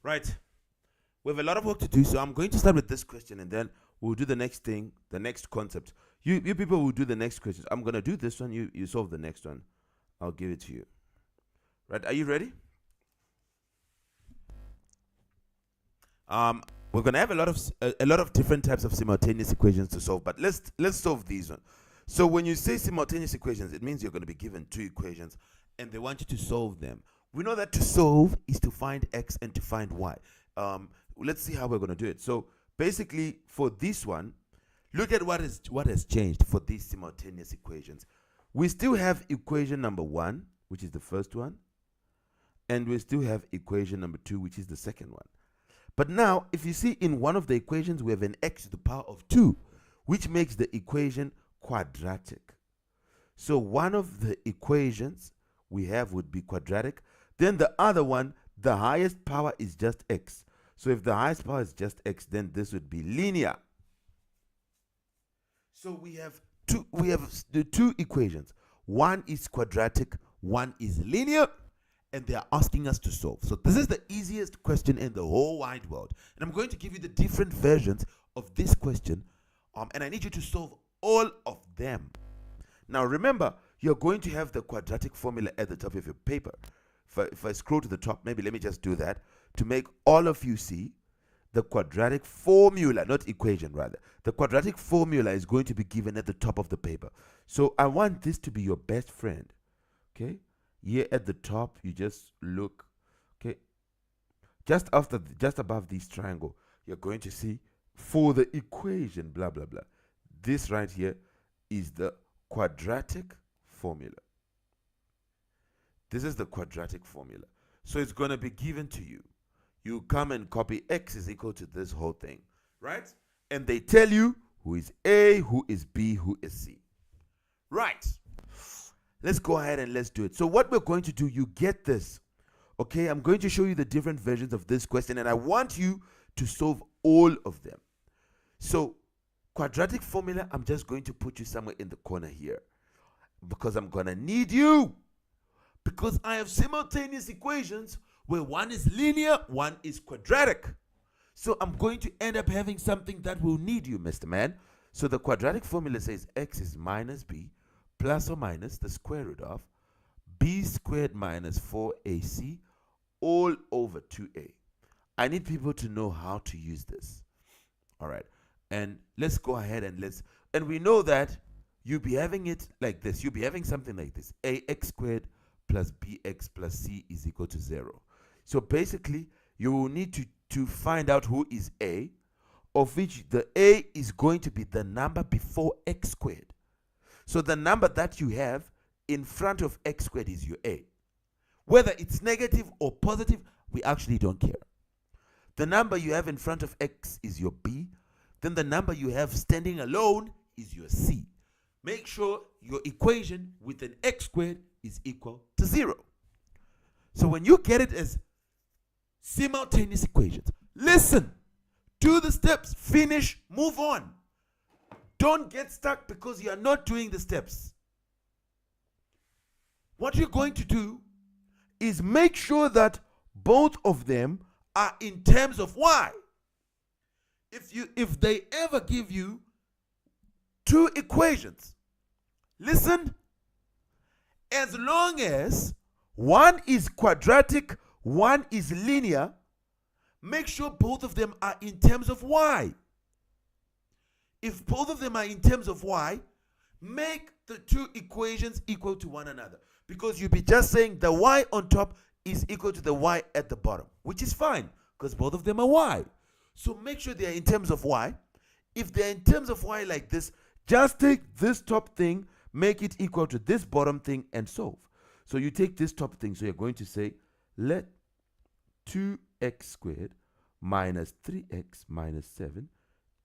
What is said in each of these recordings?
Right. We have a lot of work to do, so I'm going to start with this question and then we'll do the next thing, the next concept. You people will do the next questions. I'm going to do this one, you solve the next one. I'll give it to you. Right, are you ready? We're going to have a lot of different types of simultaneous equations to solve, but let's solve these one. So when you say simultaneous equations, it means you're going to be given two equations and they want you to solve them. We know that to solve is to find x and to find y. Let's see how we're going to do it. So basically for this one, look at what has changed for these simultaneous equations. We still have equation number 1, which is the first one, and we still have equation number 2, which is the second one. But now, if you see in one of the equations, we have an x to the power of 2, which makes the equation quadratic. So one of the equations we have would be quadratic. Then the other one, the highest power is just x. So if the highest power is just x, then this would be linear. So we have the two equations. One is quadratic, one is linear, and they are asking us to solve. So this is the easiest question in the whole wide world. And I'm going to give you the different versions of this question, and I need you to solve all of them. Now remember, you're going to have the quadratic formula at the top of your paper. If I scroll to the top, maybe let me just do that to make all of you see the quadratic formula, not equation rather. The quadratic formula is going to be given at the top of the paper. So I want this to be your best friend. Okay? Here at the top, you just look, okay? Just above this triangle, you're going to see for the equation, blah, blah, blah. This right here is the quadratic formula. This is the quadratic formula. So it's going to be given to you. You come and copy x is equal to this whole thing, right? And they tell you who is A, who is B, who is C. Right. Let's go ahead and let's do it. So what we're going to do, you get this. Okay, I'm going to show you the different versions of this question and I want you to solve all of them. So quadratic formula, I'm just going to put you somewhere in the corner here because I'm going to need you. Because I have simultaneous equations where one is linear, one is quadratic. So I'm going to end up having something that will need you, Mr. Man. So the quadratic formula says x is minus b plus or minus the square root of b squared minus 4ac all over 2a. I need people to know how to use this. All right. And let's go ahead and we know that you'll be having it like this. You'll be having something like this. ax squared plus bx plus c is equal to 0. So basically, you will need to find out who is a, of which the a is going to be the number before x squared. So the number that you have in front of x squared is your a. Whether it's negative or positive, we actually don't care. The number you have in front of x is your b. Then the number you have standing alone is your c. Make sure your equation with an x squared is equal to 0. So when you get it as simultaneous equations, listen, do the steps, finish, move on. Don't get stuck because you are not doing the steps. What you're going to do is make sure that both of them are in terms of y. If they ever give you two equations, listen, as long as one is quadratic, one is linear, make sure both of them are in terms of y. If both of them are in terms of y, make the two equations equal to one another. Because you'll be just saying the y on top is equal to the y at the bottom, which is fine because both of them are y. So make sure they are in terms of y. If they're in terms of y like this, just take this top thing, make it equal to this bottom thing and solve. So you take this top thing, so you're going to say let 2x squared minus 3x minus 7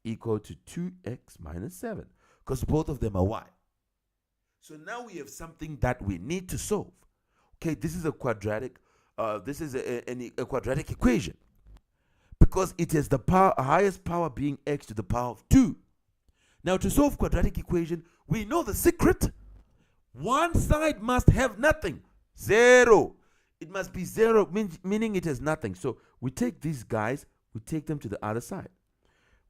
equal to 2x minus 7 because both of them are y. So now we have something that we need to solve. Okay, this is a quadratic a quadratic equation because it is the highest power being x to the power of 2. Now to solve quadratic equation, we know the secret. One side must have nothing, 0. It must be 0, meaning it has nothing. So we take these guys, we take them to the other side.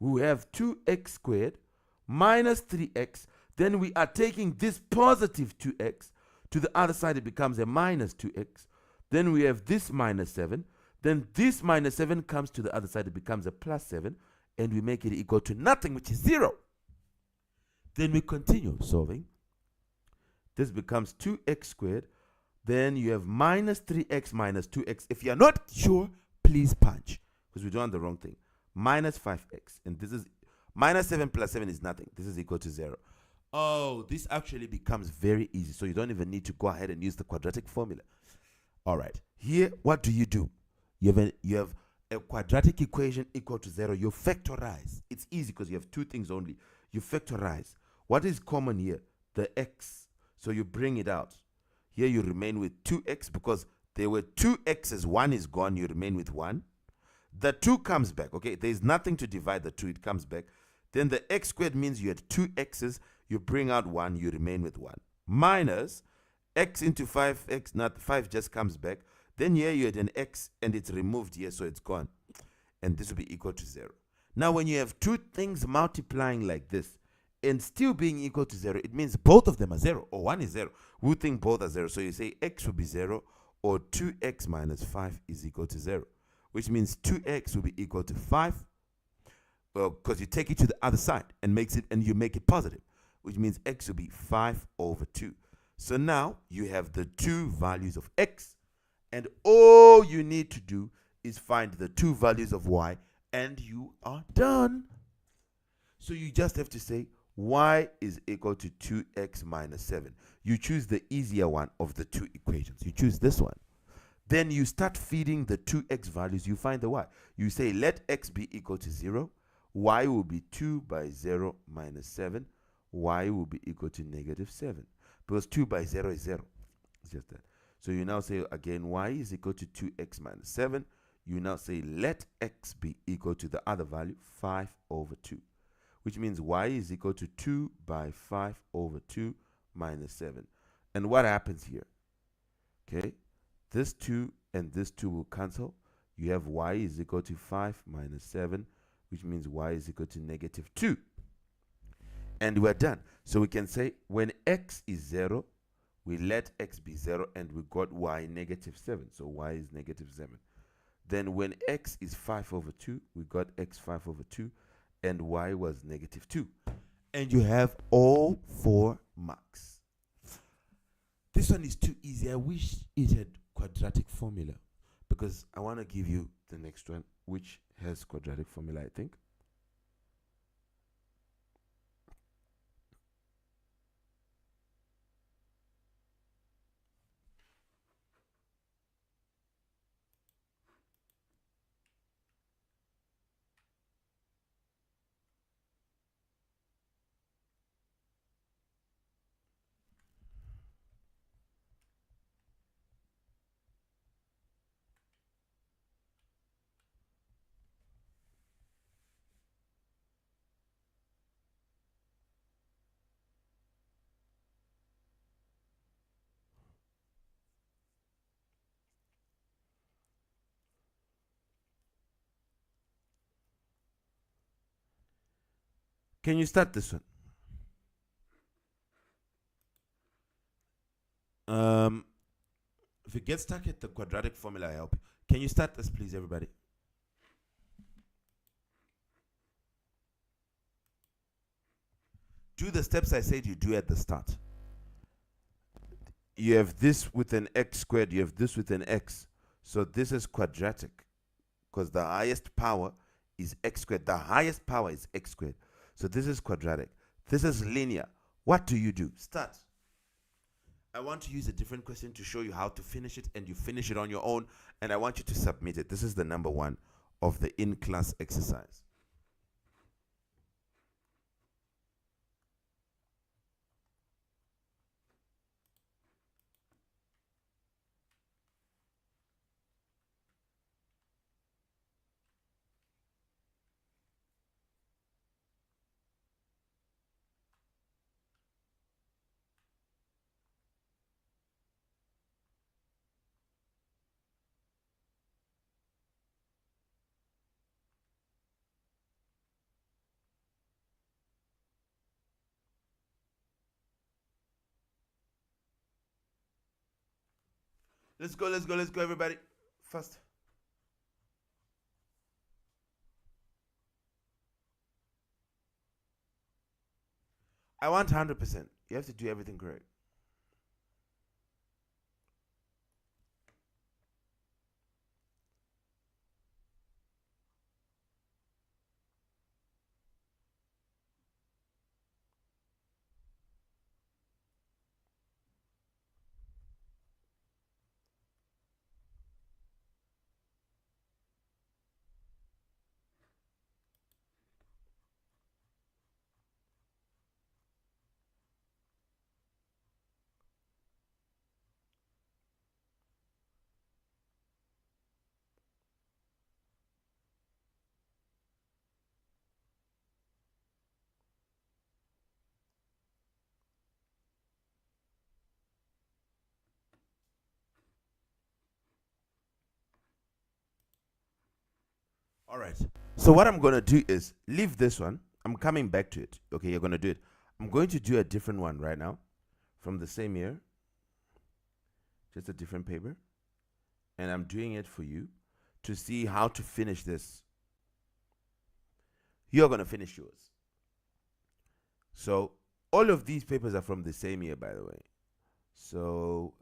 We have 2x squared minus 3x. Then we are taking this positive 2x to the other side. It becomes a minus 2x. Then we have this minus 7. Then this minus 7 comes to the other side. It becomes a plus 7. And we make it equal to nothing, which is 0. Then we continue solving. This becomes 2x squared. Then you have minus 3x minus 2x. If you're not sure, please punch, because we're doing the wrong thing. Minus 5x. And this is minus 7 plus 7 is nothing. This is equal to 0. Oh, this actually becomes very easy. So you don't even need to go ahead and use the quadratic formula. All right. Here, what do? You have a quadratic equation equal to 0. You factorize. It's easy because you have two things only. You factorize. What is common here? The x. So you bring it out. Here you remain with 2x because there were 2 x's. 1 is gone. You remain with 1. The 2 comes back. Okay, there's nothing to divide the 2. It comes back. Then the x squared means you had 2 x's. You bring out 1. You remain with 1. Minus x into 5x. Not 5 just comes back. Then here you had an x and it's removed here, so it's gone. And this will be equal to 0. Now when you have two things multiplying like this and still being equal to 0, it means both of them are 0 or 1 is 0. We think both are 0. So you say x will be 0 or 2x minus 5 is equal to 0. Which means 2x will be equal to 5. Well, because you take it to the other side and you make it positive. Which means x will be 5 over 2. So now you have the two values of x. And all you need to do is find the two values of y, and you are done. So you just have to say y is equal to 2x minus 7. You choose the easier one of the two equations. You choose this one. Then you start feeding the 2x values. You find the y. You say let x be equal to 0. Y will be 2 by 0 minus 7. Y will be equal to negative 7. Because 2 by 0 is 0. It's just that. So you now say again y is equal to 2x minus 7. You now say let x be equal to the other value, 5 over 2. Which means y is equal to 2 by 5 over 2 minus 7. And what happens here? Okay, this 2 and this 2 will cancel. You have y is equal to 5 minus 7, which means y is equal to negative 2. And we're done. So we can say when x is 0, we let x be 0, and we got y negative 7. So y is negative 7. Then when x is 5 over 2, we got x 5 over 2, and y was negative 2. And you have all 4 marks. This one is too easy. I wish it had quadratic formula, because I want to give you the next one, which has quadratic formula, I think. Can you start this one? If you get stuck at the quadratic formula, I help you. Can you start this, please, everybody? Do the steps I said you do at the start. You have this with an x squared. You have this with an x. So this is quadratic, because the highest power is x squared. The highest power is x squared. So this is quadratic. This is linear. What do you do? Start. I want to use a different question to show you how to finish it, and you finish it on your own, and I want you to submit it. This is the number 1 of the in-class exercise. Let's go, everybody. Fast. I want 100%. You have to do everything correct. All right. So what I'm going to do is leave this one. I'm coming back to it. Okay, you're going to do it. I'm going to do a different one right now from the same year. Just a different paper. And I'm doing it for you to see how to finish this. You're going to finish yours. So all of these papers are from the same year, by the way. So,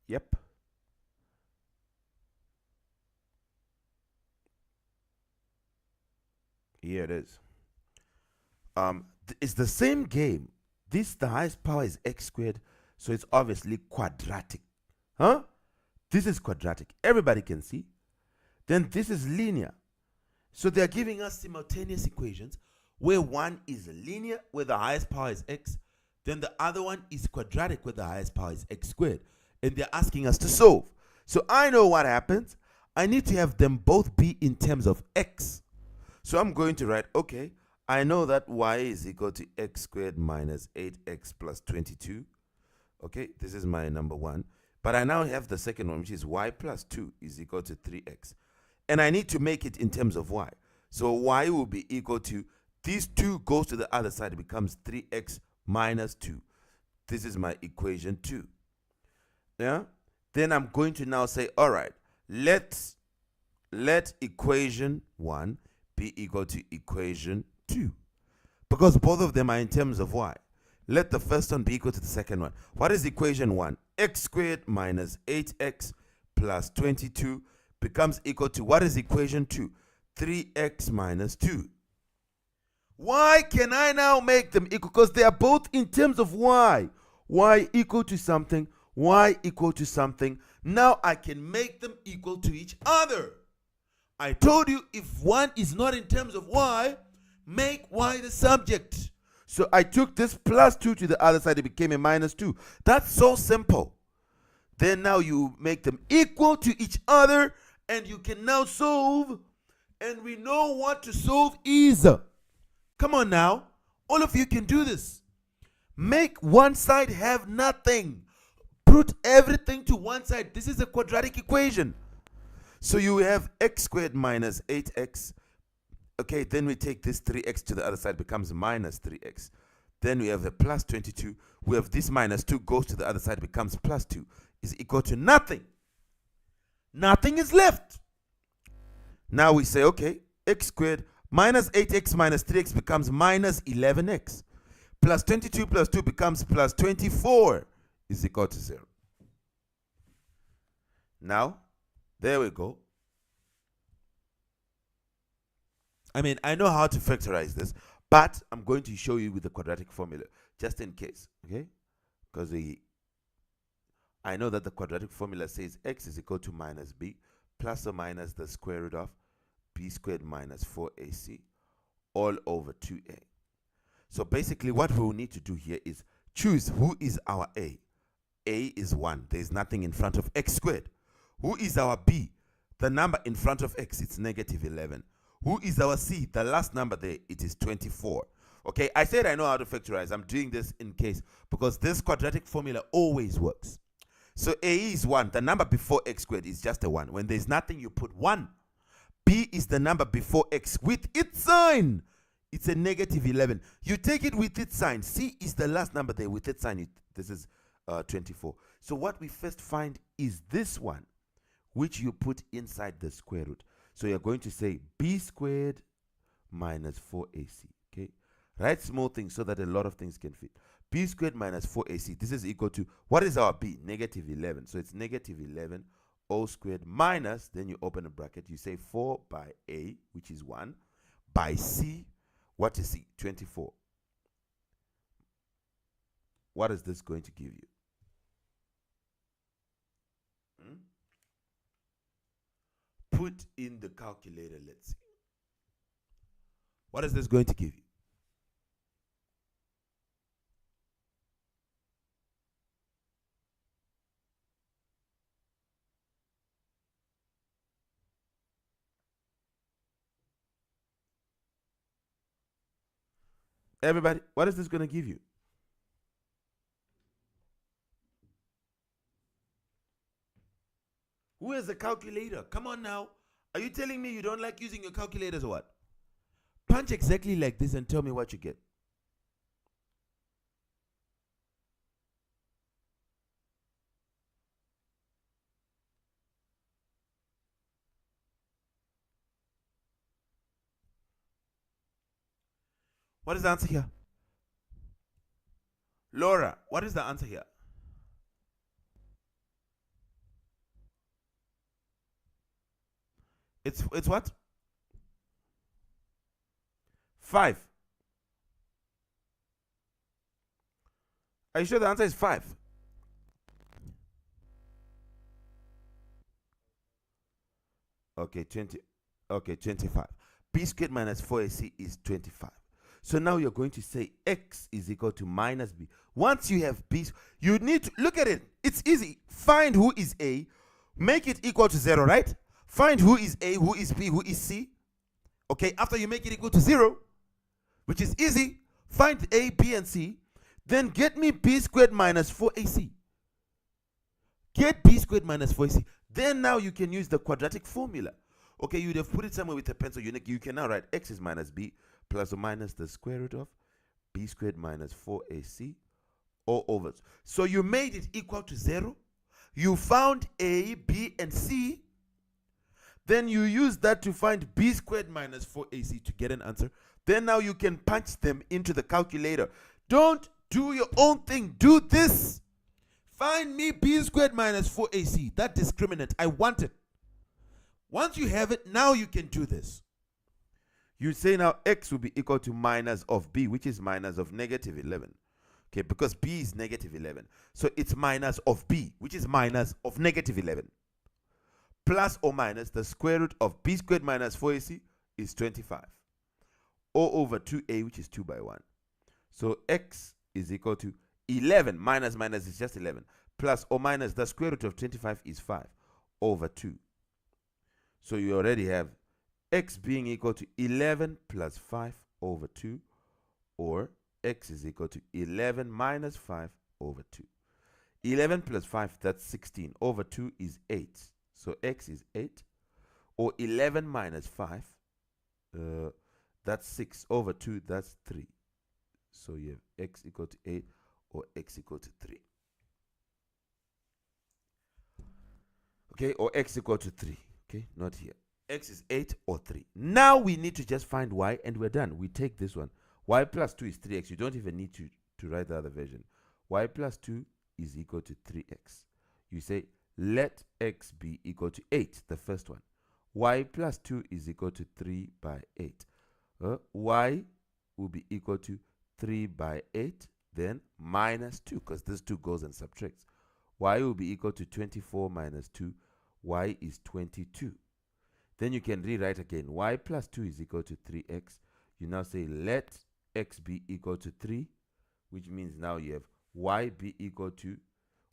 yep. Here it is. It's the same game. The highest power is x squared, so it's obviously quadratic. Huh? This is quadratic. Everybody can see. Then this is linear. So they're giving us simultaneous equations where one is linear, where the highest power is x. Then the other one is quadratic, where the highest power is x squared. And they're asking us to solve. So I know what happens. I need to have them both be in terms of x. So I'm going to write, okay, I know that y is equal to x squared minus 8x plus 22. Okay, this is my number one. But I now have the second one, which is y plus 2 is equal to 3x. And I need to make it in terms of y. So y will be equal to, these 2 goes to the other side, it becomes 3x minus 2. This is my equation 2. Yeah? Then I'm going to now say, all right, let equation 1 be equal to equation 2. Because both of them are in terms of y. Let the first one be equal to the second one. What is equation 1? X squared minus 8x plus 22 becomes equal to, what is equation 2? 3x minus 2. Why can I now make them equal? Because they are both in terms of y. Y equal to something, y equal to something. Now I can make them equal to each other. I told you if one is not in terms of y, make y the subject. So I took this plus 2 to the other side, it became a minus 2. That's so simple. Then now you make them equal to each other, and you can now solve. And we know what to solve is. Come on now. All of you can do this. Make one side have nothing. Put everything to one side. This is a quadratic equation. So you have x squared minus 8x. Okay, then we take this 3x to the other side, becomes minus 3x. Then we have the plus 22. We have this minus 2 goes to the other side, becomes plus 2. Is equal to nothing. Nothing is left. Now we say, okay, x squared minus 8x minus 3x becomes minus 11x. Plus 22 plus 2 becomes plus 24 is equal to 0. Now, there we go. I mean, I know how to factorize this, but I'm going to show you with the quadratic formula, just in case, okay? Because I know that the quadratic formula says x is equal to minus b plus or minus the square root of b squared minus 4ac all over 2a. So basically what we will need to do here is choose who is our a. A is 1. There is nothing in front of x squared. Who is our b? The number in front of x, it's negative 11. Who is our c? The last number there, it is 24. Okay, I said I know how to factorize. I'm doing this in case, because this quadratic formula always works. So a is 1. The number before x squared is just a 1. When there's nothing, you put 1. b is the number before x with its sign. It's a negative 11. You take it with its sign. C is the last number there with its sign. This is 24. So what we first find is this one, which you put inside the square root. So you're going to say b squared minus 4ac. Okay, write small things so that a lot of things can fit. B squared minus 4ac, this is equal to, what is our b? Negative 11. So it's negative 11 all squared minus, then you open a bracket, you say 4 by a, which is 1, by c, what is c? 24. What is this going to give you? Put in the calculator, let's see. What is this going to give you? Everybody, what is this going to give you? Who has a calculator? Come on now. Are you telling me you don't like using your calculators or what? Punch exactly like this and tell me what you get. What is the answer here? Laura, what is the answer here? It's what? 5. Are you sure the answer is 5? Okay, 20. Okay, 25. B squared minus 4ac is 25. So now you're going to say x is equal to minus b. Once you have b, you need to look at it. It's easy. Find who is a, make it equal to 0, right? Find who is a, who is b, who is c. Okay, after you make it equal to 0, which is easy, find a, b, and c. Then get me b squared minus 4ac. Get b squared minus 4ac. Then now you can use the quadratic formula. Okay, you'd have put it somewhere with a pencil. You can now write x is minus b plus or minus the square root of b squared minus 4ac all over. So you made it equal to 0. You found a, b, and c. Then you use that to find b squared minus 4ac to get an answer. Then now you can punch them into the calculator. Don't do your own thing. Do this. Find me b squared minus 4ac. That discriminant. I want it. Once you have it, now you can do this. You say now x will be equal to minus of b, which is minus of negative 11. Okay, because b is negative 11. So it's minus of b, which is minus of negative 11. Plus or minus the square root of b squared minus 4ac is 25. O over 2a, which is 2 by 1. So x is equal to 11 minus minus is just 11. Plus or minus the square root of 25 is 5 over 2. So you already have x being equal to 11 plus 5 over 2, or x is equal to 11 minus 5 over 2. 11 plus 5, that's 16, over 2 is 8. So x is 8, or 11 minus 5, that's 6, over 2, that's 3. So you have x equal to 8, or x equal to 3. Okay, or x equal to 3. Okay, not here. X is 8 or 3. Now we need to just find y, and we're done. We take this one. Y plus 2 is 3x. You don't even need to write the other version. Y plus 2 is equal to 3x. You say, let x be equal to 8, the first one. Y plus 2 is equal to 3 by 8. Y will be equal to 3 by 8, then minus 2, because this 2 goes and subtracts. Y will be equal to 24 minus 2. Y is 22. Then you can rewrite again. Y plus 2 is equal to 3x. You now say let x be equal to 3, which means now you have y be equal to,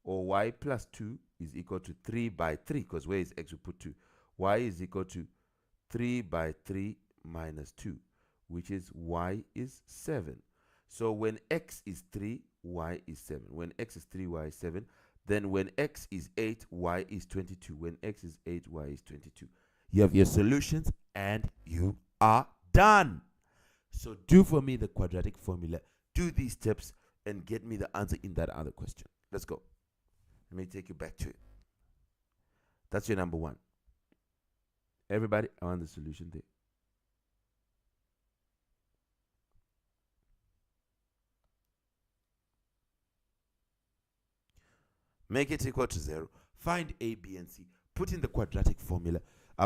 or y plus 2 is equal to 3 by 3, because where is x? We put 2. Y is equal to 3 by 3 minus 2, which is y is 7. So when x is 3, y is 7. When x is 3, y is 7. Then when x is 8, y is 22. When x is 8, y is 22. You have your solutions and you are done. So do for me the quadratic formula. Do these steps and get me the answer in that other question. Let's go. Let me take you back to it. That's your number one. Everybody, I want the solution there. Make it equal to 0. Find a, b, and c. Put in the quadratic formula.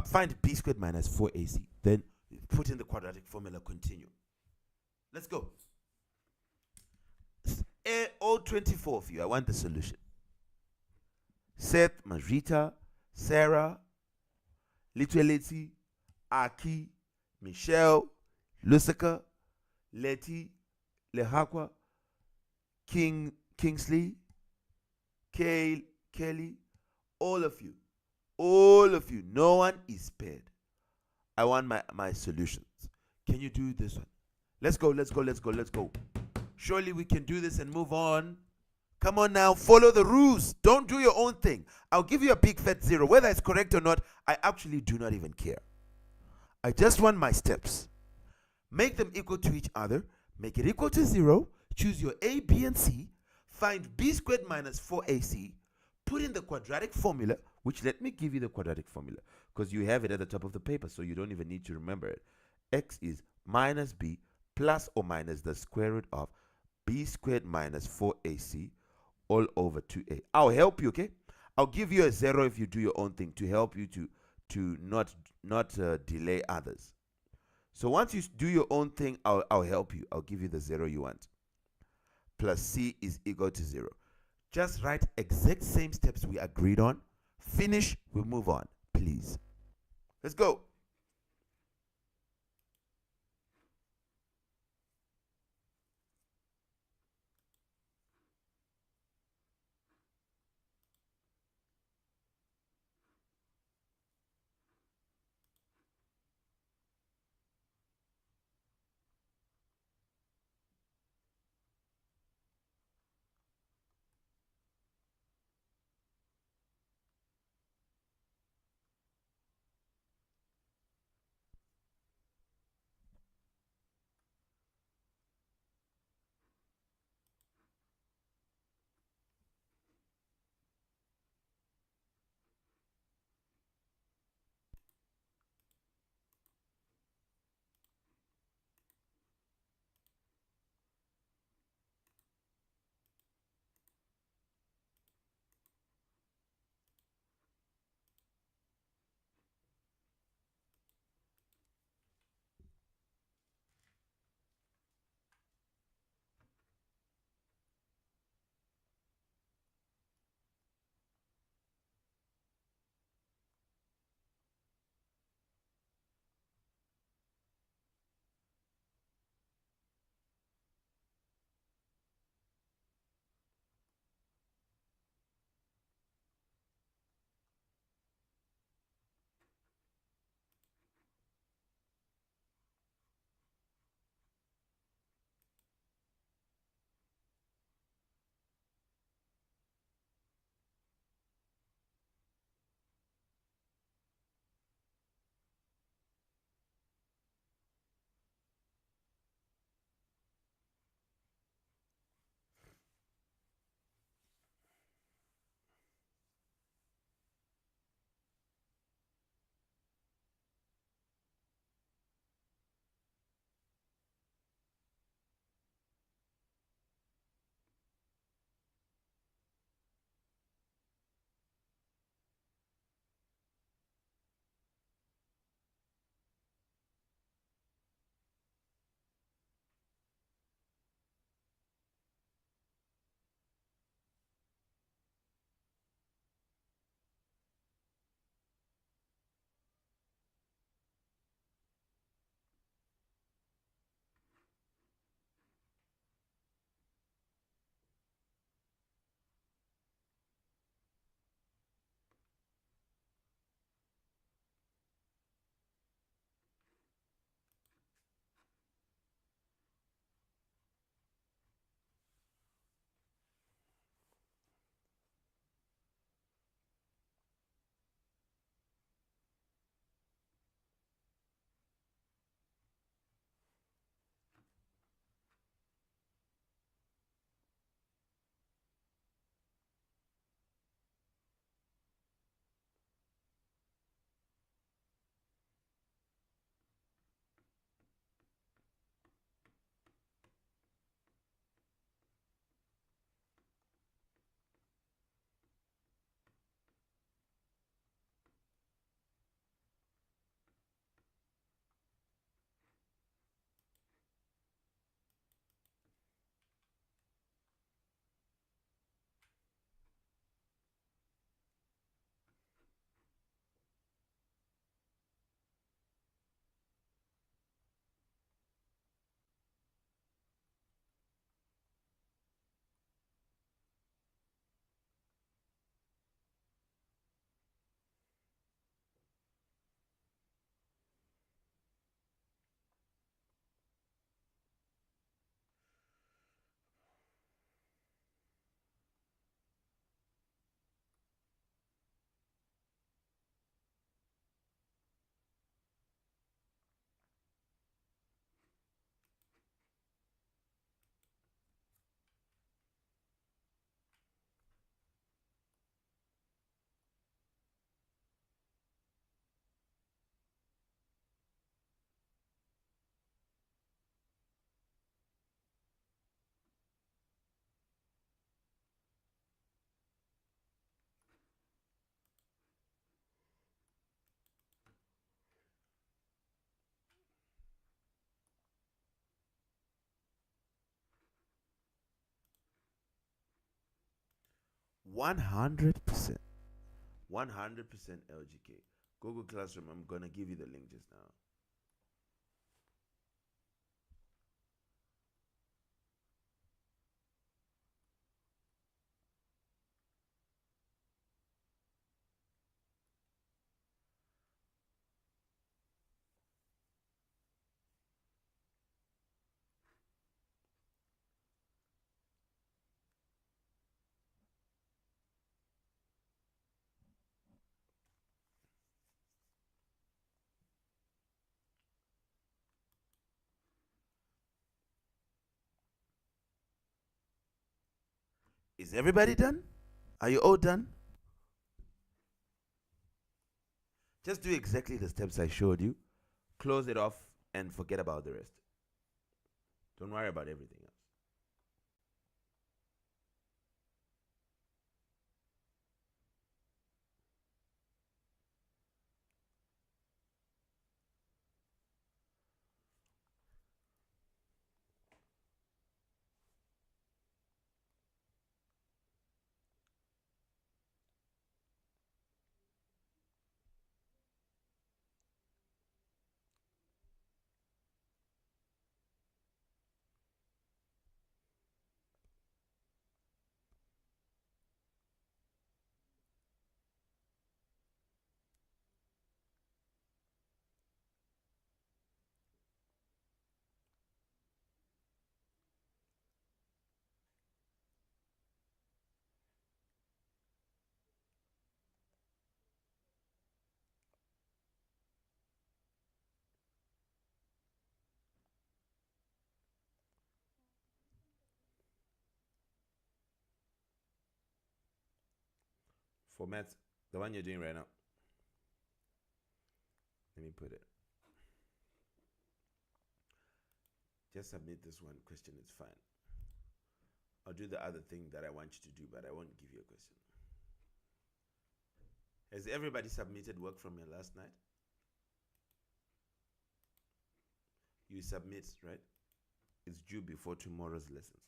Find b squared minus 4ac. Then put in the quadratic formula. Continue. Let's go. All 24 of you, I want the solution. Seth, Marita, Sarah, Litueleti, Aki, Michelle, Lucica, Letty, Lehakwa, Kingsley, Kelly, all of you, no one is spared. I want my solutions. Can you do this one? Let's go. Surely we can do this and move on. Come on now, follow the rules. Don't do your own thing. I'll give you a big fat 0. Whether it's correct or not, I actually do not even care. I just want my steps. Make them equal to each other. Make it equal to 0. Choose your a, b, and c. Find b squared minus 4ac. Put in the quadratic formula, which let me give you the quadratic formula because you have it at the top of the paper, so you don't even need to remember it. X is minus b plus or minus the square root of b squared minus 4ac all over 2a. I'll help you, okay? I'll give you a 0 if you do your own thing to help you to not delay others. So once you do your own thing, I'll help you. I'll give you the 0 you want. Plus c is equal to 0. Just write exact same steps we agreed on. Finish, we move on, please. Let's go. 100%. 100% LGK. Google Classroom, I'm going to give you the link just now. Is everybody done? Are you all done? Just do exactly the steps I showed you. Close it off and forget about the rest. Don't worry about everything else. For maths, the one you're doing right now. Let me put it. Just submit this one question, it's fine. I'll do the other thing that I want you to do, but I won't give you a question. Has everybody submitted work from your last night? You submit, right? It's due before tomorrow's lessons.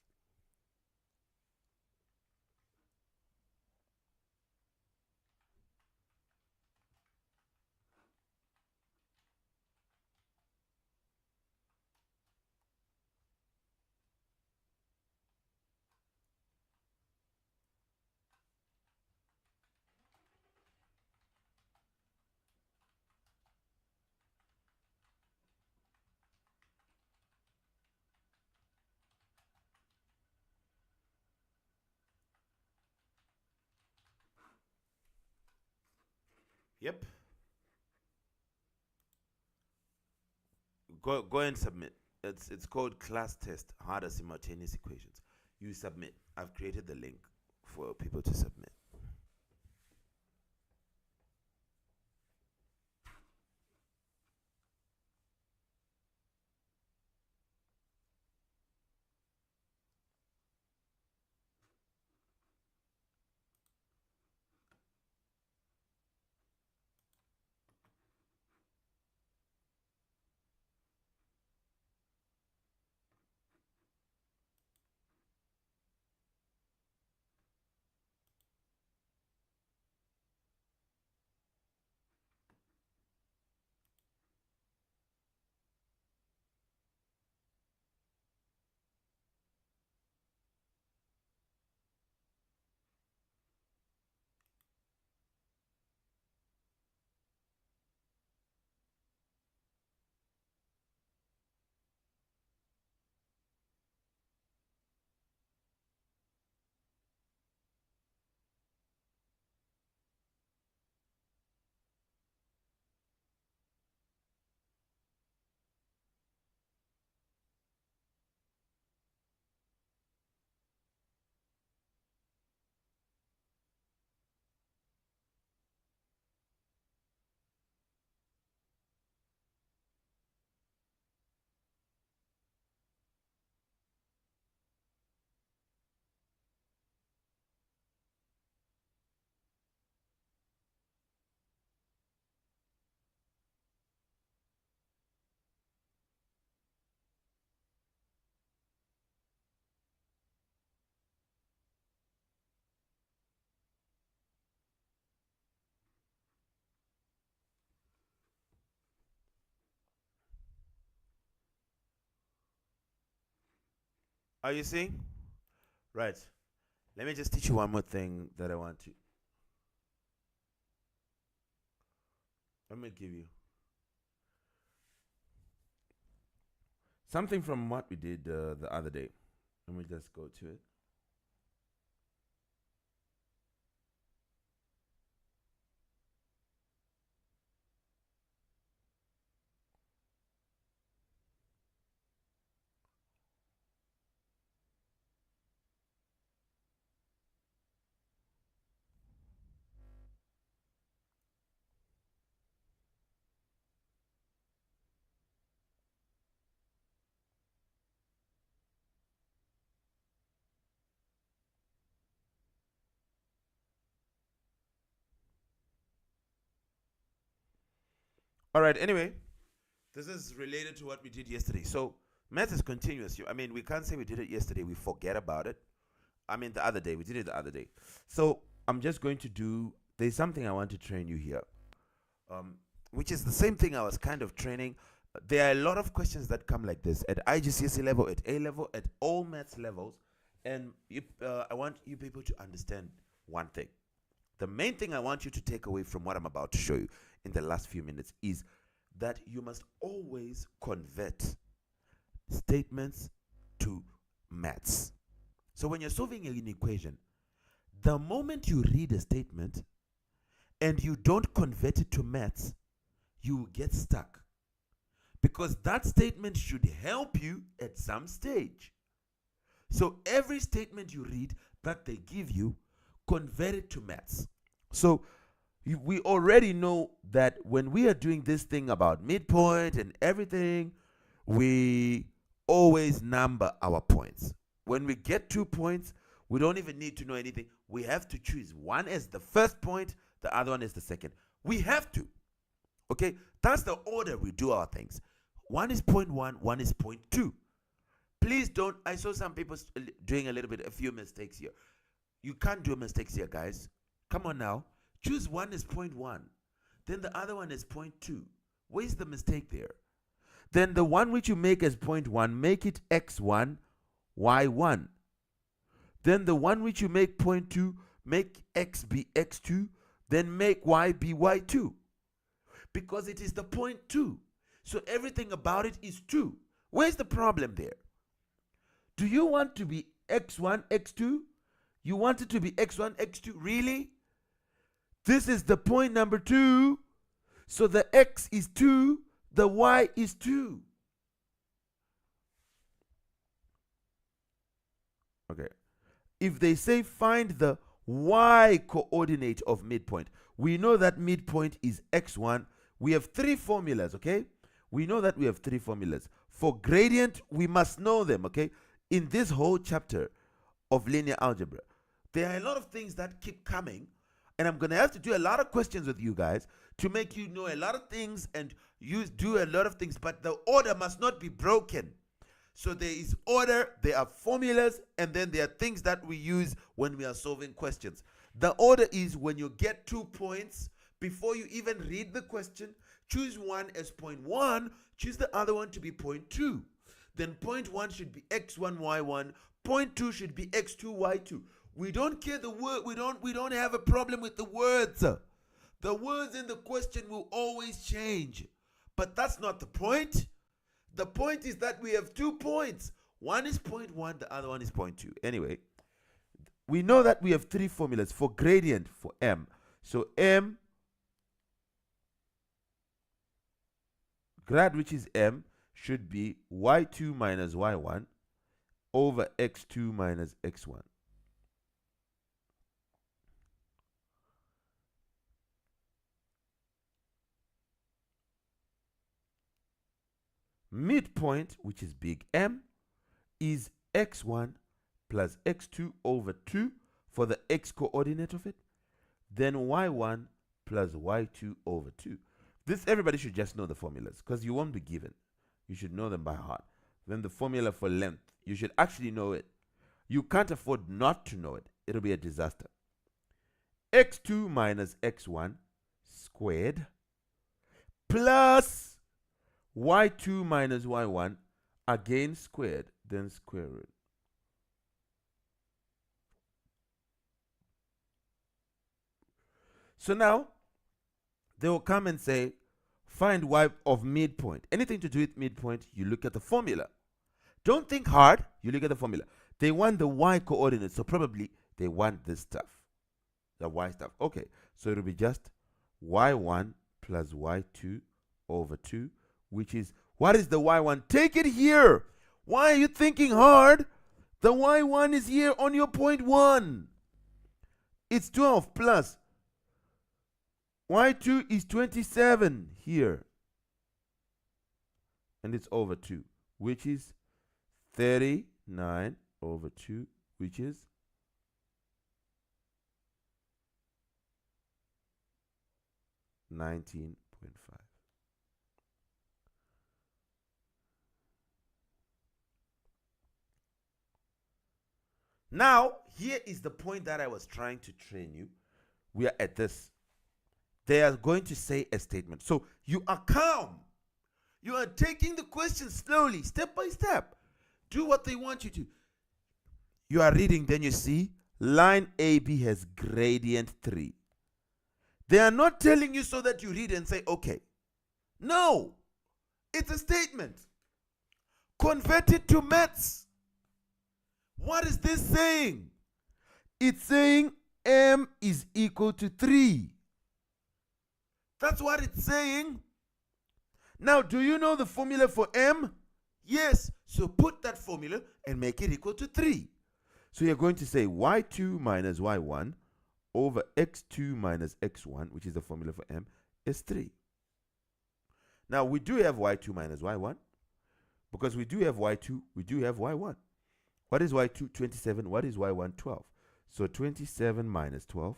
Yep. Go and submit. It's called class test, harder simultaneous equations. You submit. I've created the link for people to submit. Are you seeing? Right. Let me just teach you one more thing that I want to. Let me give you something from what we did the other day. Let me just go to it. All right. Anyway, this is related to what we did yesterday. So math is continuous. I mean, we can't say we did it yesterday. We forget about it. I mean, the other day. We did it the other day. So I'm just going to do. There's something I want to train you here, which is the same thing I was kind of training. There are a lot of questions that come like this at IGCSE level, at A level, at all maths levels, and I want you people to understand one thing. The main thing I want you to take away from what I'm about to show you in the last few minutes is that you must always convert statements to maths. So when you're solving an equation, the moment you read a statement and you don't convert it to maths, you get stuck. Because that statement should help you at some stage. So every statement you read that they give you, convert it to maths. So we already know that when we are doing this thing about midpoint and everything, we always number our points. When we get 2 points, we don't even need to know anything. We have to choose one as the first point, the other one is the second. We have to. Okay? That's the order we do our things. One is 0.1, one is 0.2. Please don't. I saw some people doing a few mistakes here. You can't do mistakes here, guys. Come on now. Choose one is 0.1. Then the other one is 0.2. Where's the mistake there? Then the one which you make as 0.1, make it x1, y1. Then the one which you make 0.2, make x be x2, then make y be y2. Because it is the 0.2. So everything about it is 2. Where's the problem there? Do you want to be x1, x2? You want it to be x1, x2? Really? This is the point number 2. So the x is 2, the y is 2. Okay. If they say find the y coordinate of midpoint, we know that midpoint is x1. We have 3 formulas, okay? We know that we have 3 formulas. For gradient, we must know them, okay? In this whole chapter of linear algebra, there are a lot of things that keep coming, and I'm going to have to do a lot of questions with you guys to make you know a lot of things and do a lot of things, but the order must not be broken. So there is order, there are formulas, and then there are things that we use when we are solving questions. The order is when you get 2 points, before you even read the question, choose one as 0.1, choose the other one to be 0.2. Then 0.1 should be x1, y1, 0.2 should be x2, y2. We don't care the word, we don't have a problem with the words. The words in the question will always change. But that's not the point. The point is that we have 2 points. One is 0.1, the other one is 0.2. Anyway, we know that we have 3 formulas for gradient for m. So m, grad which is m, should be y2 minus y1 over x2 minus x1. Midpoint, which is big M, is x1 plus x2 over 2 for the x coordinate of it, then y1 plus y2 over 2. This, everybody should just know the formulas because you won't be given. You should know them by heart. Then the formula for length, you should actually know it. You can't afford not to know it. It'll be a disaster. x2 minus x1 squared plus y2 minus y1 again squared, then square root. So now they will come and say, find y of midpoint. Anything to do with midpoint, you look at the formula. Don't think hard, you look at the formula. They want the y coordinates, so probably they want this stuff, the y stuff. Okay, so it'll be just y1 plus y2 over 2, which is, what is the y1? Take it here. Why are you thinking hard? The y1 is here on your point 1. It's 12 plus y2 is 27 here. And it's over 2, which is 39 over 2, which is 19.5. Now, here is the point that I was trying to train you. We are at this. They are going to say a statement. So you are calm. You are taking the question slowly, step by step. Do what they want you to. You are reading, then you see line AB has gradient 3. They are not telling you so that you read and say, okay. No, it's a statement. Convert it to maths. What is this saying? It's saying M is equal to 3. That's what it's saying. Now, do you know the formula for M? Yes. So put that formula and make it equal to 3. So you're going to say y2 minus y1 over x2 minus x1, which is the formula for M, is 3. Now, we do have y2 minus y1. Because we do have y2, we do have y1. What is y2? 27. What is y1? 12. So 27 minus 12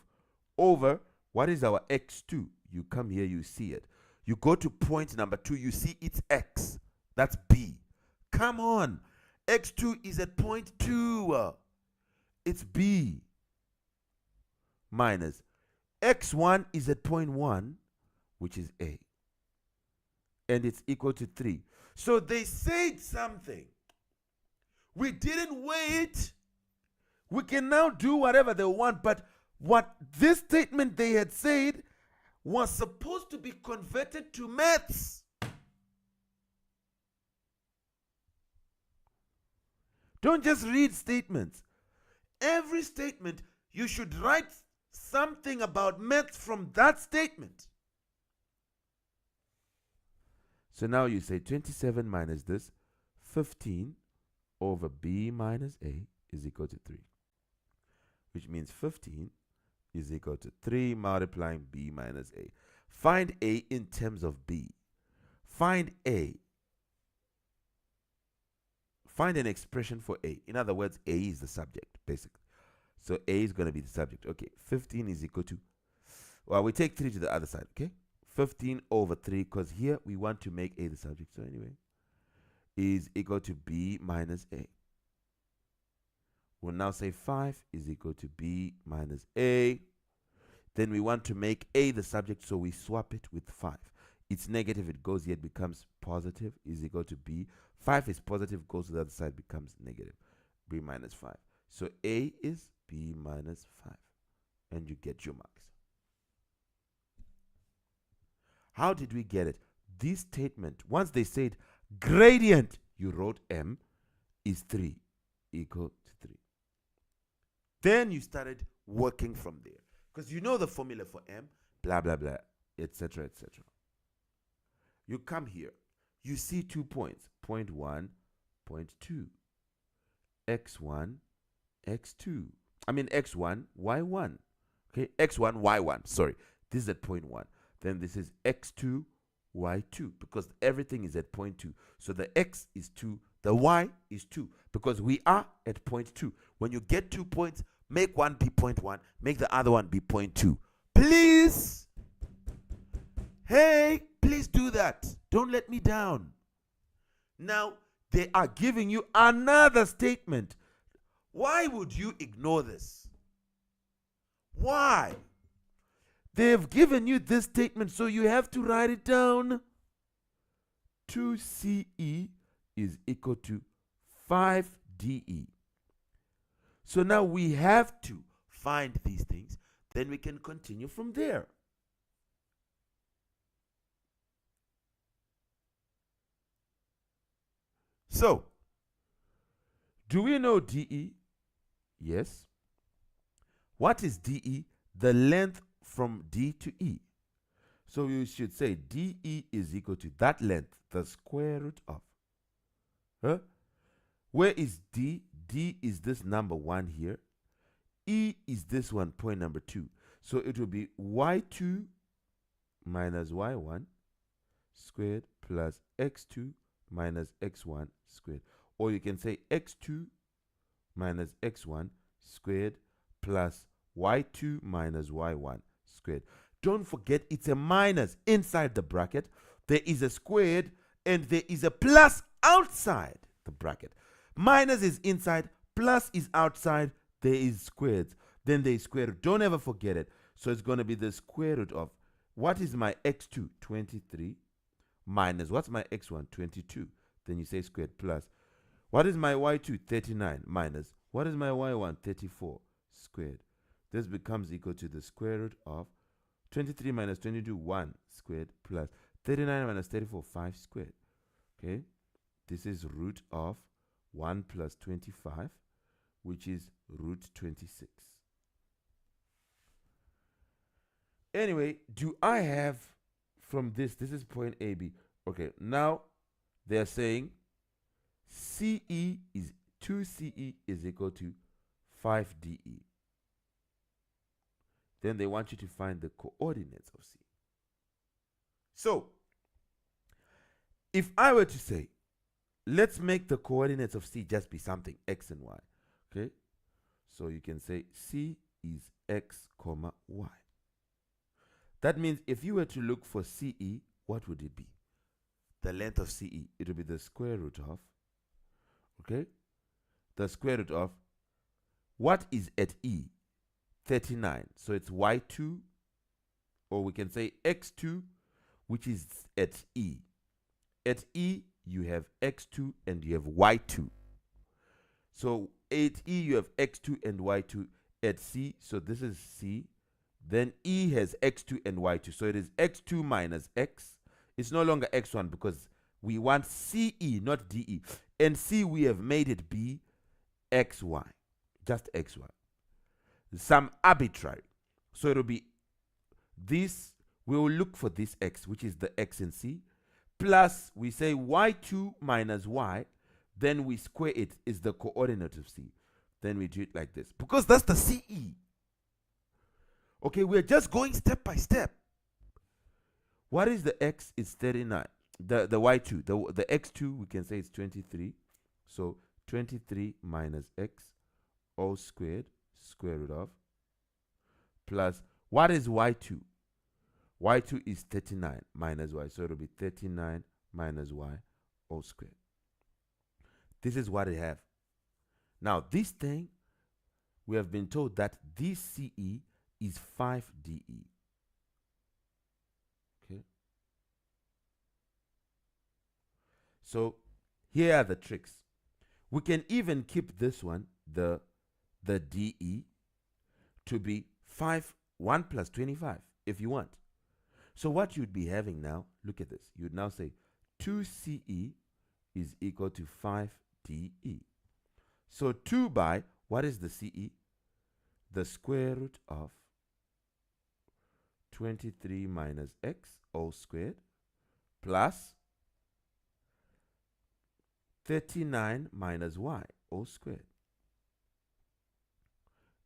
over, what is our x2? You come here, you see it. You go to point number 2, you see it's x. That's B. Come on. x2 is at point 2. It's B. Minus x1 is at point 1, which is A. And it's equal to 3. So they said something. We didn't wait. We can now do whatever they want, but what this statement they had said was supposed to be converted to maths. Don't just read statements. Every statement, you should write something about maths from that statement. So now you say 27 minus this, 15 over B minus A is equal to 3. Which means 15 is equal to 3 multiplying B minus A. Find A in terms of B. Find A. Find an expression for A. In other words, A is the subject, basically. So A is going to be the subject. Okay, 15 is equal to, well, we take 3 to the other side, okay? 15 over 3, because here we want to make A the subject. So anyway, is equal to B minus A. We'll now say 5 is equal to B minus A. Then we want to make A the subject, so we swap it with 5. It's negative, it goes here, it becomes positive, is equal to B. 5 is positive, goes to the other side, becomes negative. B minus 5. So A is B minus 5. And you get your marks. How did we get it? This statement, once they said gradient, you wrote M is 3 equal to 3. Then you started working from there. Because you know the formula for M, blah, blah, blah, etc., etc. You come here. You see 2 points. Point 1, point 2. X1, X2. I mean X1, Y1. Okay, X1, Y1. Sorry. This is at point 1. Then this is X2, Y2. Because everything is at point 2. So the X is 2. The Y is 2. Because we are at point 2. When you get 2 points, make one be point 1. Make the other one be point 2. Please. Hey, please do that. Don't let me down. Now, they are giving you another statement. Why would you ignore this? Why? They've given you this statement, so you have to write it down. 2CE is equal to 5DE. So now we have to find these things. Then we can continue from there. So, do we know DE? Yes. What is DE? The length from D to E. So you should say DE is equal to that length, the square root of. Huh? Where is D? D is this number 1 here. E is this one, point number 2. So it will be y2 minus y1 squared plus x2 minus x1 squared. Or you can say x2 minus x1 squared plus y2 minus y1 squared. Don't forget, it's a minus inside the bracket. There is a squared and there is a plus outside the bracket. Minus is inside, plus is outside, there is squared. Then there is square root. Don't ever forget it. So it's going to be the square root of, what is my x2? 23 minus, what's my x1? 22. Then you say squared plus, what is my y2? 39 minus, what is my y1? 34 squared. This becomes equal to the square root of 23 minus 22, 1 squared plus 39 minus 34, 5 squared. Okay, this is root of 1 plus 25, which is root 26. Anyway, do I have from this is point AB. Okay, now they're saying CE is 2CE is equal to 5DE. Then they want you to find the coordinates of C. So, if I were to say, let's make the coordinates of C just be something x and y. Okay, so you can say C is x comma y. That means if you were to look for CE, what would it be? The length of CE, it would be the square root of, okay, the square root of, what is at E? 39. So it's y2, or we can say x2, which is at E. At E, you have x2 and you have y2. So at E, you have x2 and y2. At C, so this is C. Then E has x2 and y2. So it is x2 minus x. It's no longer x1 because we want CE, not DE. And C, we have made it be xy, just xy. Some arbitrary. So it will be this, we will look for this x, which is the x in C, plus we say y2 minus y, then we square it, is the coordinate of C. Then we do it like this, because that's the CE. Okay, we're just going step by step. What is the x? It's 39. The y2, the x2, we can say it's 23. So 23 minus x all squared, square root of, plus, what is y2? Y2 is 39 minus y. So it will be 39 minus y all squared. This is what I have. Now, this thing, we have been told that this CE is 5DE. Okay. So here are the tricks. We can even keep this one, the DE, to be 1 plus 25 if you want. So what you'd be having now, look at this. You'd now say 2CE is equal to 5DE. So 2 by, what is the CE? The square root of 23 minus x all squared plus 39 minus y all squared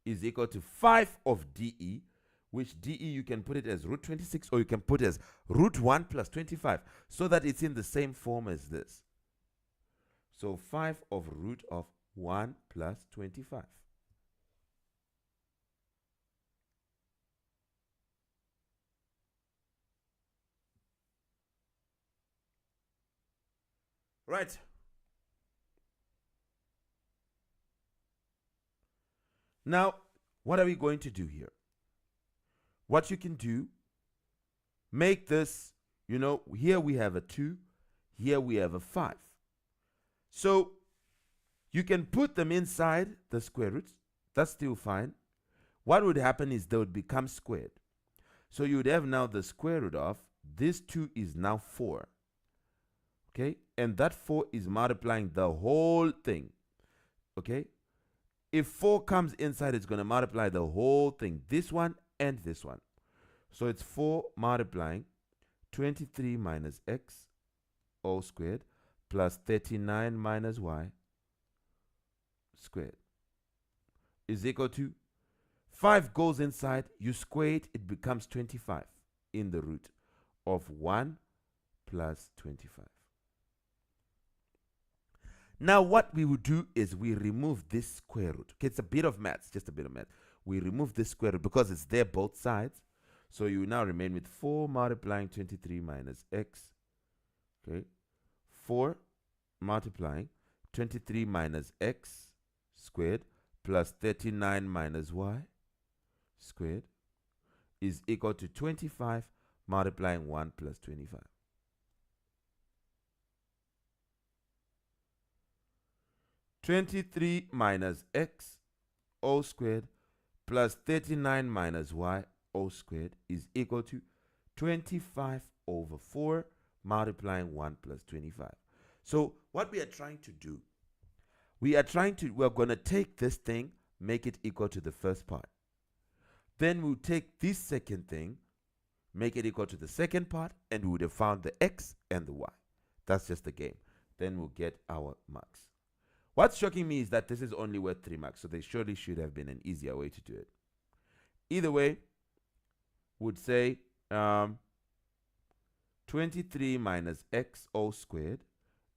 is equal to 5 of DE, which DE you can put it as root 26 or you can put it as root 1 plus 25 so that it's in the same form as this. So 5 of root of 1 plus 25. Right. Now, what are we going to do here? What you can do, make this, here we have a 2, here we have a 5. So you can put them inside the square roots. That's still fine. what would happen is they would become squared. So you would have now the square root of this 2 is now 4. Okay? And that 4 is multiplying the whole thing. Okay? If 4 comes inside, it's going to multiply the whole thing. This one and this one. So it's 4 multiplying 23 minus x all squared plus 39 minus y squared is equal to 5 goes inside, you square it becomes 25 in the root of 1 plus 25. Now what we would do is we remove this square root. Okay, it's a bit of maths, just a bit of math. We remove this square root because it's there both sides. So you now remain with 4 multiplying 23 minus x. Okay, 4 multiplying 23 minus x squared plus 39 minus y squared is equal to 25 multiplying 1 plus 25. (23 minus x all squared plus 39 minus y all squared is equal to 25 over 4 multiplying 1 plus 25. So what we are trying to do, we're going to take this thing, make it equal to the first part. Then we'll take this second thing, make it equal to the second part, and we would have found the x and the y. That's just the game. Then we'll get our marks. What's shocking me is that this is only worth 3 marks, so there surely should have been an easier way to do it. Either way, would say 23 minus x all squared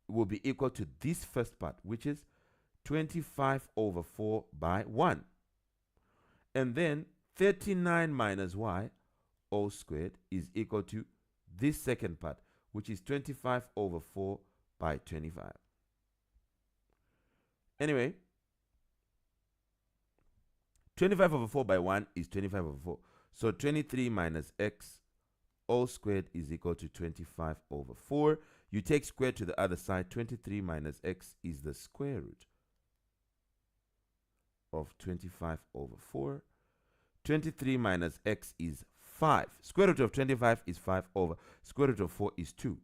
will be equal to this first part, which is 25 over 4 by 1. And then 39 minus y all squared is equal to this second part, which is 25 over 4 by 25. Anyway, 25 over 4 by 1 is 25 over 4. So 23 minus x all squared is equal to 25 over 4. You take square to the other side. 23 minus x is the square root of 25 over 4. 23 minus x is 5. Square root of 25 is 5 over square root of 4 is 2.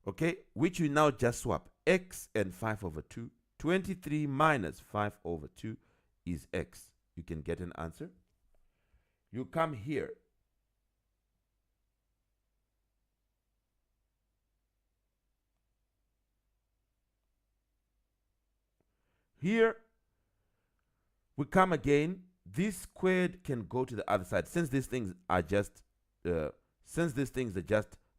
Okay, which you now just swap. X and 5 over 2. 23 minus 5 over 2 is x. You can get an answer. You come here. Here, we come again. This squared can go to the other side since these things are just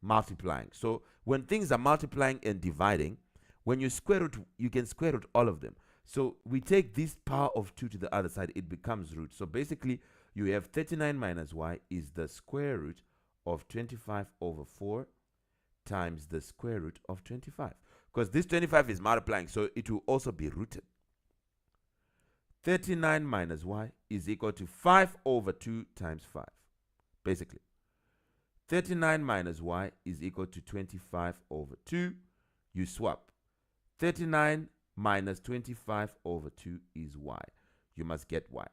multiplying. So when things are multiplying and dividing, when you square root, you can square root all of them. So we take this power of 2 to the other side, it becomes root. So basically, you have 39 minus y is the square root of 25 over 4 times the square root of 25. Because this 25 is multiplying, so it will also be rooted. 39 minus y is equal to 5 over 2 times 5. Basically, 39 minus y is equal to 25 over 2. You swap. 39 minus 25 over 2 is y. You must get y.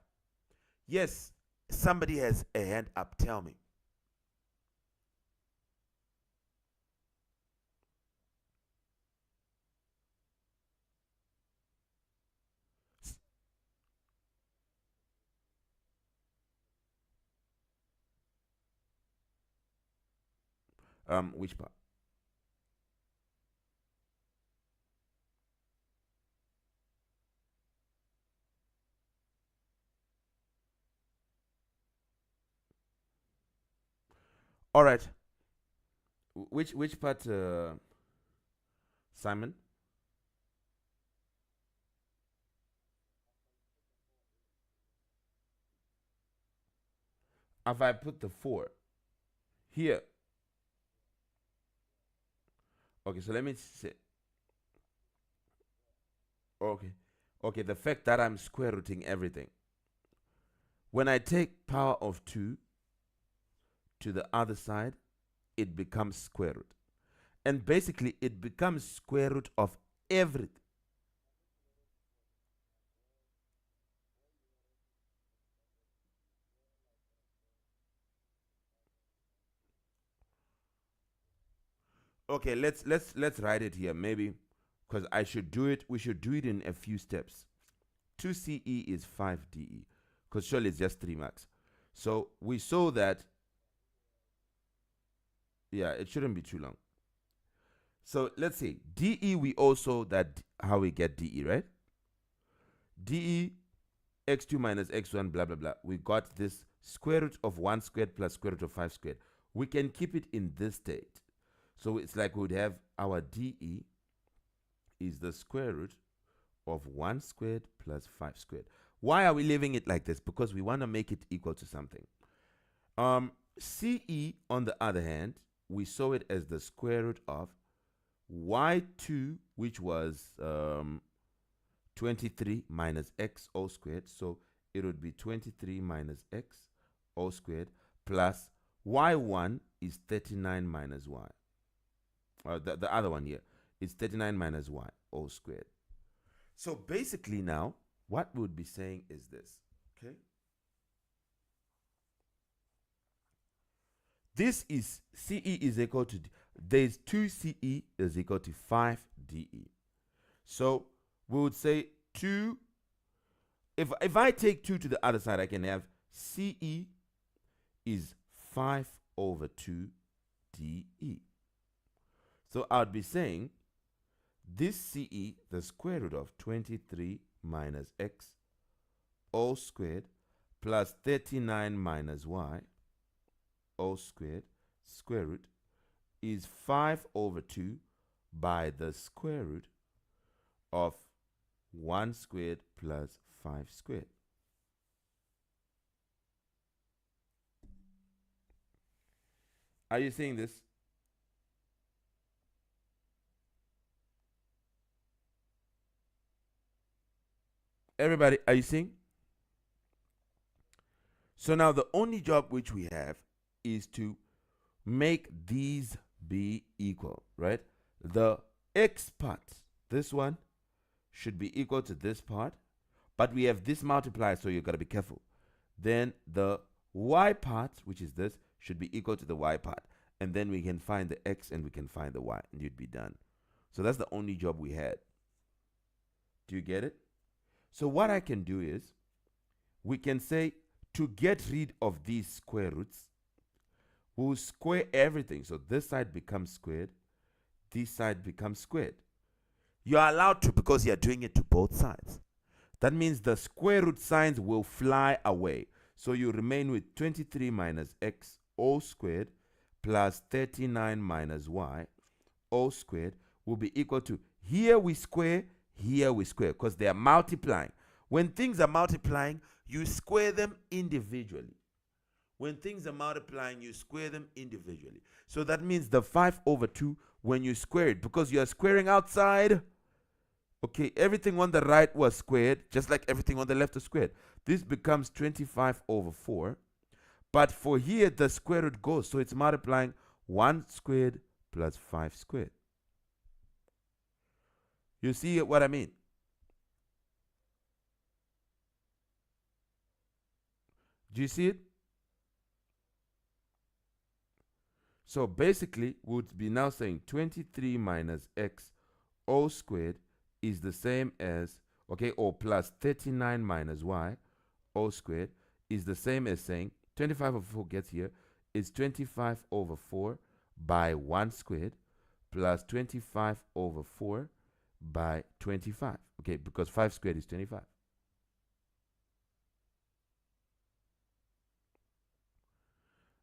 Yes, somebody has a hand up. Tell me. Which part? All right. Which part, Simon? If I put the 4 here. Okay, so let me say. Okay. Okay, the fact that I'm square rooting everything. When I take power of 2 to the other side, it becomes square root. And basically, it becomes square root of everything. Okay, let's write it here, maybe, because I should do it. We should do it in a few steps. 2CE is 5DE, because surely it's just 3 marks. So we saw that. Yeah, it shouldn't be too long. So let's see. DE, we also that how we get DE, right? DE x2 minus x1, blah, blah, blah. We got this square root of 1 squared plus square root of 5 squared. We can keep it in this state. So it's like we would have our DE is the square root of 1 squared plus 5 squared. Why are we leaving it like this? Because we want to make it equal to something. CE, on the other hand, we saw it as the square root of y2, which was 23 minus x all squared. So it would be 23 minus x all squared plus y1 is 39 minus y. The other one here is 39 minus y all squared. So basically now, what we would be saying is this, okay? This is CE is equal to, there's 2CE is equal to 5DE. So we would say 2, if I take 2 to the other side, I can have CE is 5 over 2 DE. So I would be saying this CE, the square root of 23 minus x all squared plus 39 minus y all squared square root is 5 over 2 by the square root of 1 squared plus 5 squared. Are you seeing this? Everybody, are you seeing? So now the only job which we have is to make these be equal, right? The x part, this one, should be equal to this part, but we have this multiplier, so you've got to be careful. Then the y part, which is this, should be equal to the y part. And then we can find the x and we can find the y, and you'd be done. So that's the only job we had. Do you get it? So what I can do is, we can say, to get rid of these square roots, we'll square everything. So this side becomes squared, this side becomes squared. You're allowed to, because you're doing it to both sides. That means the square root signs will fly away. So you remain with 23 minus x all squared plus 39 minus y all squared will be equal to, here we square, because they are multiplying. When things are multiplying, you square them individually. When things are multiplying, you square them individually. So that means the 5 over 2, when you square it, because you are squaring outside, okay, everything on the right was squared, just like everything on the left was squared. This becomes 25 over 4. But for here, the square root goes, so it's multiplying 1 squared plus 5 squared. You see what I mean? Do you see it? So basically, we would be now saying 23 minus x all squared is the same as, okay, or plus 39 minus y all squared is the same as saying 25 over 4 gets here is 25 over 4 by 1 squared plus 25 over 4 by 25. Okay, because 5 squared is 25.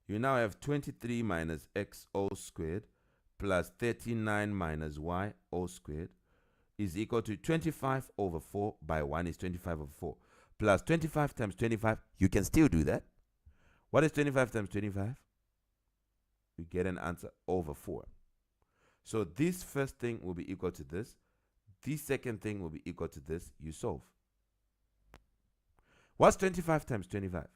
You now have 23 minus x all squared plus 39 minus y all squared is equal to 25 over 4 by 1 is 25 over 4 plus 25 times 25. You can still do that. What is 25 times 25? You get an answer over 4. So this first thing will be equal to this. This second thing will be equal to this. You solve. What's 25 times 25?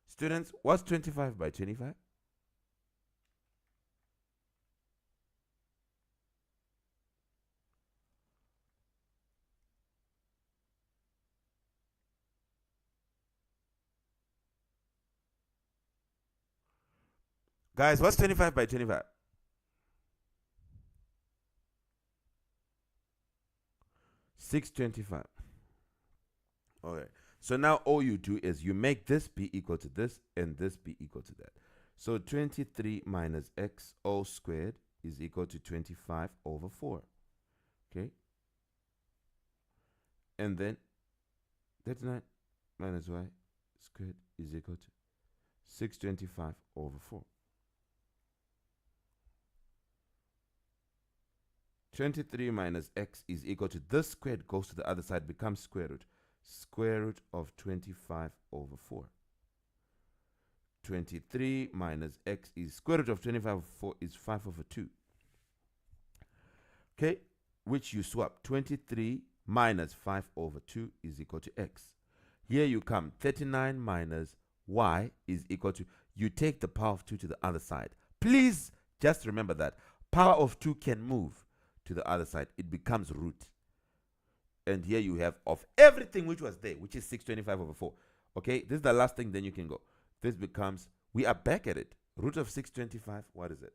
Students, what's 25 by 25? Guys, what's 25 by 25? $625. Okay. So now all you do is you make this be equal to this and this be equal to that. So 23 minus x all squared is equal to 25 over 4. Okay. And then 39 minus y squared is equal to 625 over 4. 23 minus x is equal to this squared goes to the other side, becomes square root. Square root of 25 over 4. 23 minus x is square root of 25 over 4 is 5 over 2. Okay, which you swap. 23 minus 5 over 2 is equal to x. Here you come. 39 minus y is equal to, you take the power of 2 to the other side. Please just remember that. Power of 2 can move to the other side. It becomes root. And here you have of everything which was there, which is 625 over 4. Okay, this is the last thing, then you can go. This becomes, we are back at it. Root of 625, what is it?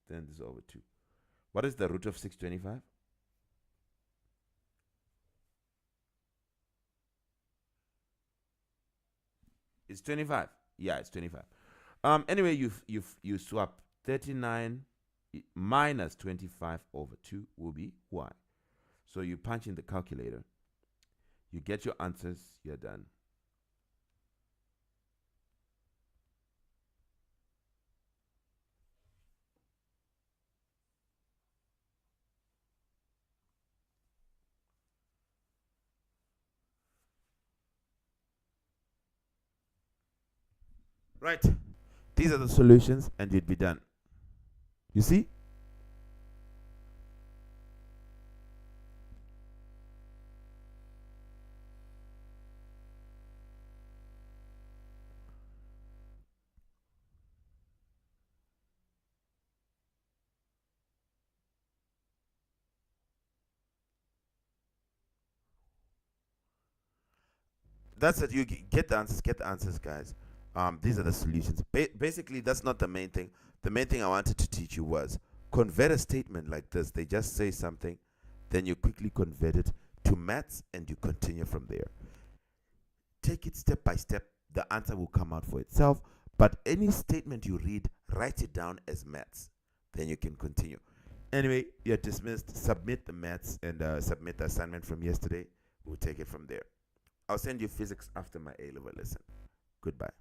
Then this is over 2. What is the root of 625? It's 25. Yeah, it's 25. Anyway, you swap 39 minus 25 over 2 will be y. So you punch in the calculator, you get your answers, you're done. Right. These are the solutions and you'd be done. You see? That's it. You get the answers, guys. These are the solutions. Basically, that's not the main thing. The main thing I wanted to teach you was convert a statement like this. They just say something, then you quickly convert it to maths and you continue from there. Take it step by step. The answer will come out for itself. But any statement you read, write it down as maths. Then you can continue. Anyway, you're dismissed. Submit the maths and submit the assignment from yesterday. We'll take it from there. I'll send you physics after my A-level lesson. Goodbye.